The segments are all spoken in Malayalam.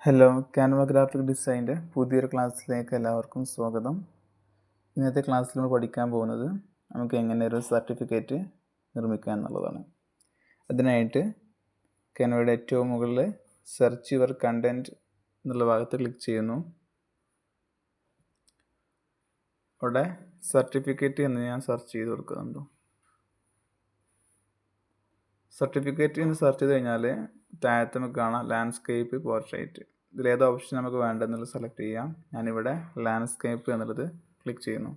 ഹലോ, ക്യാൻവ ഗ്രാഫിക് ഡിസൈൻ്റെ പുതിയൊരു ക്ലാസ്സിലേക്ക് എല്ലാവർക്കും സ്വാഗതം. ഇന്നത്തെ ക്ലാസ്സിൽ നമ്മൾ പഠിക്കാൻ പോകുന്നത് നമുക്ക് എങ്ങനെ ഒരു സർട്ടിഫിക്കറ്റ് നിർമ്മിക്കാം എന്നുള്ളതാണ്. അതിനായിട്ട് ക്യാൻവയുടെ ഏറ്റവും മുകളിൽ സെർച്ച് യുവർ കണ്ടൻറ്റ് എന്നുള്ള ഭാഗത്ത് ക്ലിക്ക് ചെയ്യുന്നു. അവിടെ സർട്ടിഫിക്കറ്റ് എന്ന് ഞാൻ സെർച്ച് ചെയ്ത് കൊടുക്കുന്നുണ്ട്. സർട്ടിഫിക്കറ്റ് എന്ന് സെർച്ച് ചെയ്ത് കഴിഞ്ഞാൽ താഴത്ത് നമുക്ക് കാണാം ലാൻഡ്സ്കേപ്പ്, പോർട്രേറ്റ്. ഇതിലേത് ഓപ്ഷൻ നമുക്ക് വേണ്ടതെന്നുള്ളത് സെലക്ട് ചെയ്യാം. ഞാനിവിടെ ലാൻഡ്സ്കേപ്പ് എന്നുള്ളത് ക്ലിക്ക് ചെയ്യുന്നു.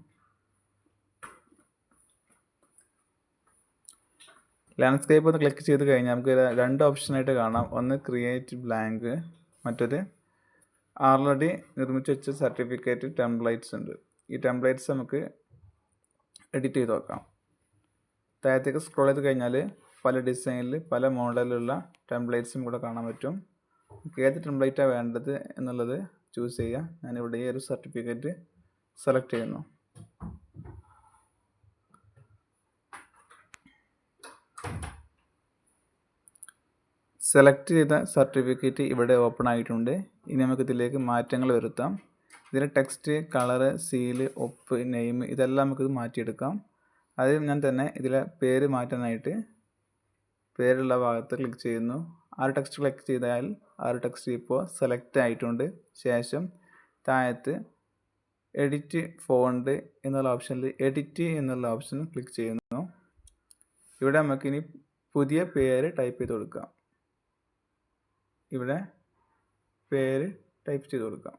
ലാൻഡ്സ്കേപ്പ് ഒന്ന് ക്ലിക്ക് ചെയ്ത് കഴിഞ്ഞാൽ നമുക്ക് രണ്ട് ഓപ്ഷനായിട്ട് കാണാം. ഒന്ന് ക്രിയേറ്റ് ബ്ലാങ്ക്, മറ്റൊരു ആൾറെഡി നിർമ്മിച്ച് വെച്ച സർട്ടിഫിക്കറ്റ് ടെംപ്ലേറ്റ്സ് ഉണ്ട്. ഈ ടെംപ്ലേറ്റ്സ് നമുക്ക് എഡിറ്റ് ചെയ്ത് നോക്കാം. താഴത്തേക്ക് സ്ക്രോൾ ചെയ്ത് കഴിഞ്ഞാൽ പല ഡിസൈനിൽ പല മോഡലിലുള്ള ടെംപ്ലേറ്റ്സും കൂടെ കാണാൻ പറ്റും. ഏത് ടെംപ്ലേറ്റാണ് വേണ്ടത് എന്നുള്ളത് ചൂസ് ചെയ്യുക. ഞാനിവിടെ ഈ ഒരു സർട്ടിഫിക്കറ്റ് സെലക്ട് ചെയ്യുന്നു. സെലക്ട് ചെയ്ത സർട്ടിഫിക്കറ്റ് ഇവിടെ ഓപ്പൺ ആയിട്ടുണ്ട്. ഇനി നമുക്ക് ഇതിലേക്ക് മാറ്റങ്ങൾ വരുത്താം. ഇതിലെ ടെക്സ്റ്റ്, കളറ്, സീല്, ഒപ്പ്, നെയിം ഇതെല്ലാം നമുക്കിത് മാറ്റിയെടുക്കാം. ആദ്യം ഞാൻ തന്നെ ഇതിലെ പേര് മാറ്റാനായിട്ട് പേരുള്ള ഭാഗത്ത് ക്ലിക്ക് ചെയ്യുന്നു. ആ ഒരു ടെക്സ്റ്റ് ക്ലിക്ക് ചെയ്താൽ ആ ഒരു ടെക്സ്റ്റ് ഇപ്പോൾ സെലക്ട് ആയിട്ടുണ്ട്. ശേഷം താഴത്ത് എഡിറ്റ് ഫോണ്ട് എന്നുള്ള ഓപ്ഷനിൽ എഡിറ്റ് എന്നുള്ള ഓപ്ഷൻ ക്ലിക്ക് ചെയ്യുന്നു. ഇവിടെ നമുക്കിനി പുതിയ പേര് ടൈപ്പ് ചെയ്ത് കൊടുക്കാം. ഇവിടെ പേര് ടൈപ്പ് ചെയ്ത് കൊടുക്കാം.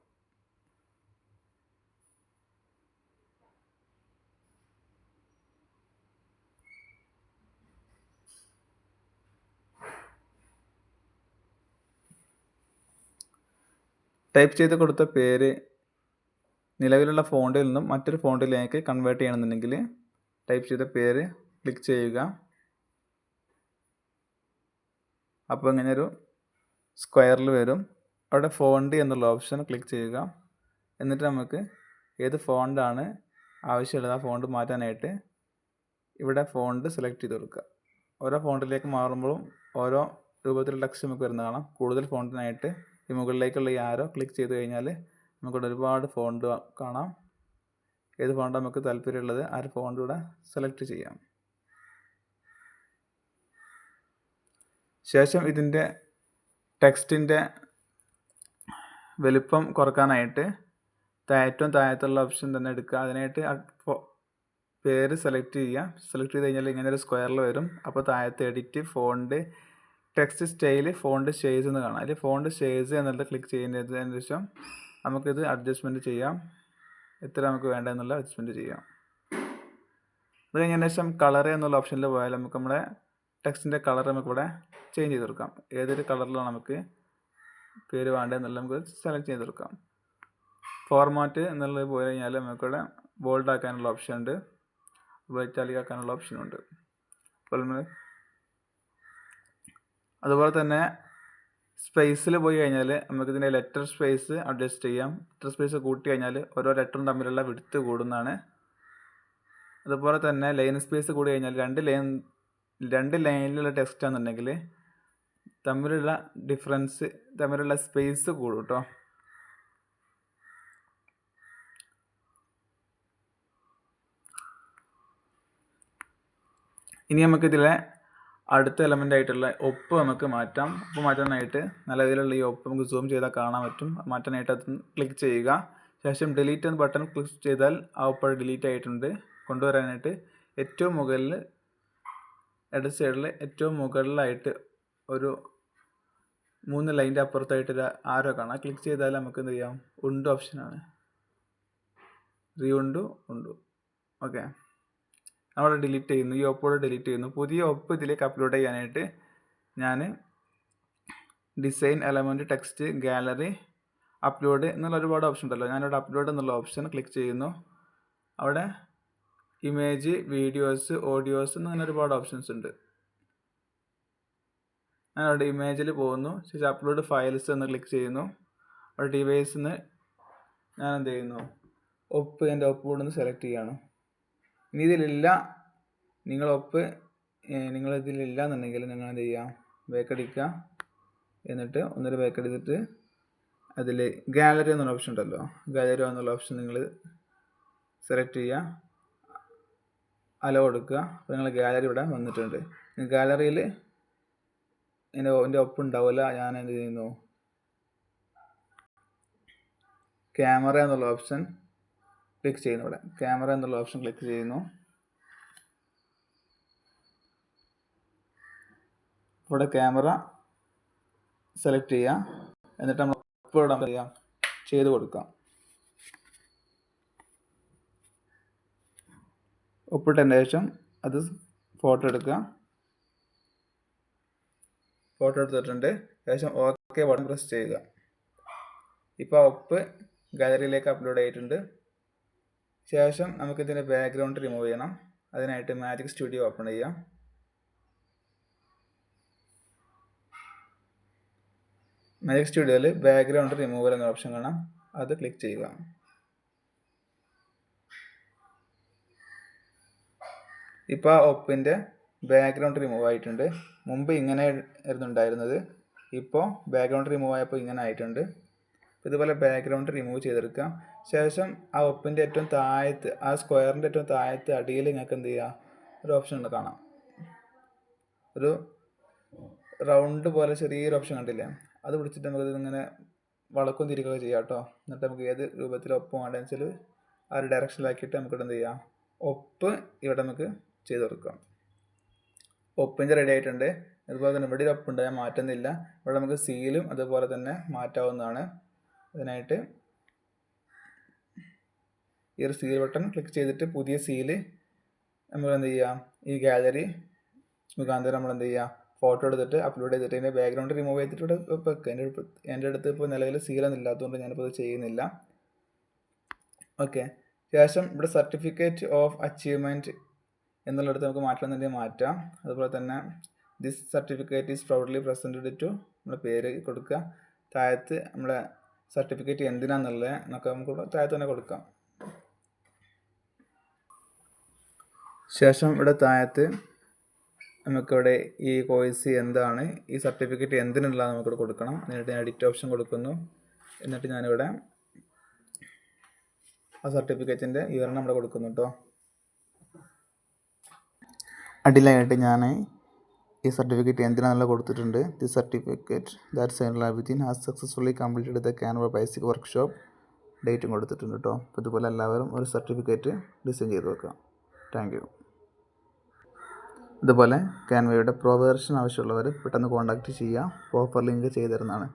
ടൈപ്പ് ചെയ്ത് കൊടുത്ത പേര് നിലവിലുള്ള ഫോണ്ടിൽ നിന്നും മറ്റൊരു ഫോണ്ടിലേക്ക് കൺവേർട്ട് ചെയ്യണമെന്നുണ്ടെങ്കിൽ ടൈപ്പ് ചെയ്ത പേര് ക്ലിക്ക് ചെയ്യുക. അപ്പോൾ ഇങ്ങനെ ഒരു സ്ക്വയറിൽ വരും. അവിടെ ഫോണ്ട് എന്നുള്ള ഓപ്ഷൻ ക്ലിക്ക് ചെയ്യുക. എന്നിട്ട് നമുക്ക് ഏത് ഫോണ്ടാണ് ആവശ്യമുള്ളത് ആ ഫോണ്ട് മാറ്റാനായിട്ട് ഇവിടെ ഫോണ്ട് സെലക്ട് ചെയ്ത് കൊടുക്കുക. ഓരോ ഫോണ്ടിലേക്ക് മാറുമ്പോഴും ഓരോ രൂപത്തിലുള്ള ടെക്സ്റ്റ് നമുക്ക് വരുന്ന കാണാം. കൂടുതൽ ഫോണ്ടിനായിട്ട് ഈ മുകളിലേക്കുള്ള ഈ ആരോ ക്ലിക്ക് ചെയ്ത് കഴിഞ്ഞാൽ നമുക്കിവിടെ ഒരുപാട് ഫോണ്ട് കാണാം. ഏത് ഫോണ്ട് നമുക്ക് താല്പര്യമുള്ളത് ആ ഒരു ഫോണ്ട് ഇവിടെ സെലക്ട് ചെയ്യാം. ശേഷം ഇതിൻ്റെ ടെക്സ്റ്റിൻ്റെ വലുപ്പം കുറക്കാനായിട്ട് ഏറ്റവും താഴത്തുള്ള ഓപ്ഷൻ തന്നെ എടുക്കുക. അതിനായിട്ട് പേര് സെലക്ട് ചെയ്യുക. സെലക്ട് ചെയ്ത് കഴിഞ്ഞാൽ ഇങ്ങനെ ഒരു സ്ക്വയറിൽ വരും. അപ്പോൾ താഴത്ത് edit, font, text style, font ഷെയ്സ് എന്ന് കാണാം. അതിൽ ഫോണ്ട് ഷെയ്സ് എന്നുള്ളത് ക്ലിക്ക് ചെയ്യുന്നതിന് ശേഷം നമുക്കിത് അഡ്ജസ്റ്റ്മെൻറ്റ് ചെയ്യാം. എത്ര നമുക്ക് വേണ്ടതെന്നുള്ള അഡ്ജസ്റ്റ്മെൻറ്റ് ചെയ്യാം. അത് കഴിഞ്ഞതിന് ശേഷം കളർ എന്നുള്ള ഓപ്ഷനിൽ പോയാൽ നമുക്ക് നമ്മുടെ ടെക്സ്റ്റിൻ്റെ കളർ നമുക്കിവിടെ ചേഞ്ച് ചെയ്ത് കൊടുക്കാം. ഏതൊരു കളറിലാണ് നമുക്ക് പേര് വേണ്ടതെന്നുള്ളത് നമുക്ക് സെലക്ട് ചെയ്ത് കൊടുക്കാം. ഫോർമാറ്റ് എന്നുള്ളത് പോയി കഴിഞ്ഞാൽ നമുക്കിവിടെ ബോൾഡ് ആക്കാനുള്ള ഓപ്ഷൻ ഉണ്ട്, ഇറ്റാലിക് ആക്കാനുള്ള ഓപ്ഷനുണ്ട്. അതുപോലെ തന്നെ സ്പേസിൽ പോയി കഴിഞ്ഞാൽ നമുക്കിതിൻ്റെ ലെറ്റർ സ്പേസ് അഡ്ജസ്റ്റ് ചെയ്യാം. ലെറ്റർ സ്പേസ് കൂട്ടി കഴിഞ്ഞാൽ ഓരോ ലെറ്ററും തമ്മിലുള്ള വിഡ്ത്ത് കൂടുന്നതാണ്. അതുപോലെ തന്നെ ലൈൻ സ്പേസ് കൂടി കഴിഞ്ഞാൽ രണ്ട് ലൈനിലുള്ള ടെക്സ്റ്റ് ആണെന്നുണ്ടെങ്കിൽ തമ്മിലുള്ള സ്പേസ് കൂടും കേട്ടോ. ഇനി നമുക്കിതിലെ അടുത്ത എലമെൻ്റ് ആയിട്ടുള്ള ഒപ്പ് നമുക്ക് മാറ്റാം. ഒപ്പ് മാറ്റാനായിട്ട് നിലവിലുള്ള ഈ ഒപ്പ് നമുക്ക് സൂം ചെയ്താൽ കാണാൻ പറ്റും. മാറ്റാനായിട്ട് അത് ക്ലിക്ക് ചെയ്യുക. ശേഷം ഡിലീറ്റ് എന്ന ബട്ടൺ ക്ലിക്ക് ചെയ്താൽ ആ ഒപ്പ് ഡിലീറ്റ് ആയിട്ടുണ്ട്. കൊണ്ടുവരാനായിട്ട് ഏറ്റവും മുകളിൽ ഇടത് സൈഡിൽ ഏറ്റവും മുകളിലായിട്ട് ഒരു 3 ലൈൻ്റെ അപ്പുറത്തായിട്ടൊരു ആരോ കാണാം. ക്ലിക്ക് ചെയ്താൽ നമുക്ക് എന്ത് ചെയ്യാം, ഉണ്ടു ഓപ്ഷനാണ്. ഉണ്ടു. ഓക്കെ, അവിടെ ഡിലീറ്റ് ചെയ്യുന്നു. ഈ ഒപ്പോടെ ഡിലീറ്റ് ചെയ്യുന്നു. പുതിയ ഒപ്പ് ഇതിലേക്ക് അപ്ലോഡ് ചെയ്യാനായിട്ട് ഞാൻ design, element, text, gallery, upload എന്നുള്ള ഒരുപാട് ഓപ്ഷൻ ഉണ്ടല്ലോ. ഞാനിവിടെ അപ്ലോഡ് എന്നുള്ള ഓപ്ഷൻ ക്ലിക്ക് ചെയ്യുന്നു. അവിടെ ഇമേജ്, വീഡിയോസ്, ഓഡിയോസ് അങ്ങനെ ഒരുപാട് ഓപ്ഷൻസ് ഉണ്ട്. ഞാനവിടെ ഇമേജിൽ പോകുന്നു. ശേഷം അപ്ലോഡ് ഫയൽസ് എന്ന് ക്ലിക്ക് ചെയ്യുന്നു. അവിടെ ഡിവൈസിൽ നിന്ന് ഞാൻ എന്ത് ചെയ്യുന്നു, എൻ്റെ ഒപ്പ് കൂടെ ഒന്ന് സെലക്ട് ചെയ്യുകയാണ്. ഇനി ഇതിലില്ല, നിങ്ങളിതിലില്ല എന്നുണ്ടെങ്കിൽ നിങ്ങൾ എന്ത് ചെയ്യുക, ബേക്കടിക്കുക. എന്നിട്ട് ഒന്നൊരു ബേക്കടിച്ചിട്ട് അതിൽ ഗാലറി എന്നുള്ള ഓപ്ഷൻ ഉണ്ടല്ലോ, ഗാലറി എന്നുള്ള ഓപ്ഷൻ നിങ്ങൾ സെലക്ട് ചെയ്യുക, അലോ കൊടുക്കുക. അപ്പോൾ നിങ്ങൾ ഗാലറി ഇവിടെ വന്നിട്ടുണ്ട്. ഗാലറിയിൽ എൻ്റെ ഒപ്പം ഉണ്ടാവില്ല. ഞാൻ എന്ത് ചെയ്യുന്നു, ക്യാമറ എന്നുള്ള ഓപ്ഷൻ ക്ലിക്ക് ചെയ്യുന്നു. ഇവിടെ ക്യാമറ എന്നുള്ള ഓപ്ഷൻ ക്ലിക്ക് ചെയ്യുന്നു. ഇവിടെ ക്യാമറ സെലക്ട് ചെയ്യുക. എന്നിട്ട് നമ്മൾ ഒപ്പിടാൻ ചെയ്യാം, ചെയ്ത് കൊടുക്കാം. ഒപ്പിട്ടതിന് ശേഷം അത് ഫോട്ടോ എടുക്കുക. ഫോട്ടോ എടുത്തിട്ടുണ്ട്. ശേഷം ഓക്കെ ബട്ടൺ പ്രസ് ചെയ്യുക. ഇപ്പോൾ ഒപ്പ് ഗാലറിയിലേക്ക് അപ്ലോഡ് ആയിട്ടുണ്ട്. ശേഷം നമുക്കിതിൻ്റെ ബാക്ക്ഗ്രൗണ്ട് റിമൂവ് ചെയ്യണം. അതിനായിട്ട് മാജിക് സ്റ്റുഡിയോ ഓപ്പൺ ചെയ്യാം. മാജിക് സ്റ്റുഡിയോയിൽ ബാക്ക്ഗ്രൗണ്ട് റിമൂവൽ എന്ന ഓപ്ഷൻ കാണാം, അത് ക്ലിക്ക് ചെയ്യുക. ഇപ്പോൾ ആ ഒപ്പിൻ്റെ ബാക്ക്ഗ്രൗണ്ട് റിമൂവ് ആയിട്ടുണ്ട്. മുമ്പ് ഇങ്ങനെ ആയിരുന്നു ഉണ്ടായിരുന്നത്, ഇപ്പോൾ ബാക്ക്ഗ്രൗണ്ട് റിമൂവ് ആയപ്പോൾ ഇങ്ങനെ ആയിട്ടുണ്ട്. ഇതുപോലെ ബാക്ക്ഗ്രൗണ്ട് റിമൂവ് ചെയ്തെടുക്കാം. ശേഷം ആ ഒപ്പിൻ്റെ ഏറ്റവും താഴത്ത്, ആ സ്ക്വയറിൻ്റെ ഏറ്റവും താഴത്ത് അടിയിൽ നിങ്ങൾക്ക് എന്ത് ചെയ്യുക, ഒരു ഓപ്ഷൻ ഉണ്ട് കാണാം, ഒരു റൗണ്ട് പോലെ ചെറിയൊരു ഓപ്ഷൻ കണ്ടില്ലേ, അത് പിടിച്ചിട്ട് നമുക്ക് ഇങ്ങനെ വളക്കും തിരികെ ചെയ്യാം കേട്ടോ. എന്നിട്ട് നമുക്ക് ഏത് രൂപത്തിൽ ഒപ്പ് വേണ്ടതെന്ന് വെച്ചാൽ ആ ഒരു ഡയറക്ഷനിലാക്കിയിട്ട് നമുക്ക് എന്ത് ചെയ്യാം, ഒപ്പ് ഇവിടെ നമുക്ക് ചെയ്ത് കൊടുക്കാം. ഒപ്പിൻ്റെ റെഡി ആയിട്ടുണ്ട്. അതുപോലെ തന്നെ ഇവിടെ ഒരു ഒപ്പുണ്ട്, ഞാൻ മാറ്റുന്നില്ല. ഇവിടെ നമുക്ക് സീലും അതുപോലെ തന്നെ മാറ്റാവുന്നതാണ്. അതിനായിട്ട് ഈ ഒരു സീൽ ബട്ടൺ ക്ലിക്ക് ചെയ്തിട്ട് പുതിയ സീല് നമ്മൾ എന്ത് ചെയ്യാം, ഈ ഗാലറി മുഖാന്തരം നമ്മൾ എന്ത് ചെയ്യുക, ഫോട്ടോ എടുത്തിട്ട് അപ്ലോഡ് ചെയ്തിട്ട് ഇതിൻ്റെ ബാക്ക്ഗ്രൗണ്ട് റിമൂവ് ചെയ്തിട്ട് ഇവിടെ വെക്കുക. എൻ്റെ അടുത്ത് ഇപ്പോൾ നിലവിൽ സീലൊന്നും ഇല്ലാത്തതുകൊണ്ട് ഞാനിപ്പോൾ അത് ചെയ്യുന്നില്ല. ഓക്കെ. ശേഷം ഇവിടെ സർട്ടിഫിക്കറ്റ് ഓഫ് അച്ചീവ്മെൻറ്റ് എന്നുള്ളിടത്ത് നമുക്ക് മാറ്റണമെന്നുണ്ടെങ്കിൽ മാറ്റാം. അതുപോലെ തന്നെ this certificate is proudly presented to നമ്മുടെ പേര് കൊടുക്കുക. താഴത്ത് നമ്മളെ സർട്ടിഫിക്കറ്റ് എന്തിനാണെന്നുള്ളത് എന്നൊക്കെ നമുക്ക് താഴത്ത് തന്നെ കൊടുക്കാം. ശേഷം ഇവിടെ താഴത്ത് നമുക്കിവിടെ ഈ കോഴ്സ് എന്താണ്, ഈ സർട്ടിഫിക്കറ്റ് എന്തിനുള്ള നമുക്കിവിടെ കൊടുക്കണം. എന്നിട്ട് ഞാൻ എഡിറ്റ് ഓപ്ഷൻ കൊടുക്കുന്നു. എന്നിട്ട് ഞാനിവിടെ ആ സർട്ടിഫിക്കറ്റിൻ്റെ വിവരണം ഇവിടെ കൊടുക്കുന്നു കേട്ടോ. അടിയിലായിട്ട് ഞാൻ ഈ സർട്ടിഫിക്കറ്റ് എന്തിനാണെന്നുള്ള കൊടുത്തിട്ടുണ്ട്. ദി സർട്ടിഫിക്കറ്റ് ദാറ്റ് സൈൻ ലാബിൻ has successfully completed the Canva basic workshop, ഡേറ്റും കൊടുത്തിട്ടുണ്ട് കേട്ടോ. അപ്പോൾ ഇതുപോലെ എല്ലാവരും ഒരു സർട്ടിഫിക്കറ്റ് ഡിസൈൻ ചെയ്ത് വെക്കാം. Thank you. ഇതുപോലെ ക്യാൻവയുടെ പ്രോ വേർഷൻ ആവശ്യമുള്ളവർ പെട്ടെന്ന് കോൺടാക്റ്റ് ചെയ്യുക. ഓഫർ ലിങ്ക് ചെയ്തു തരുന്നതാണ്.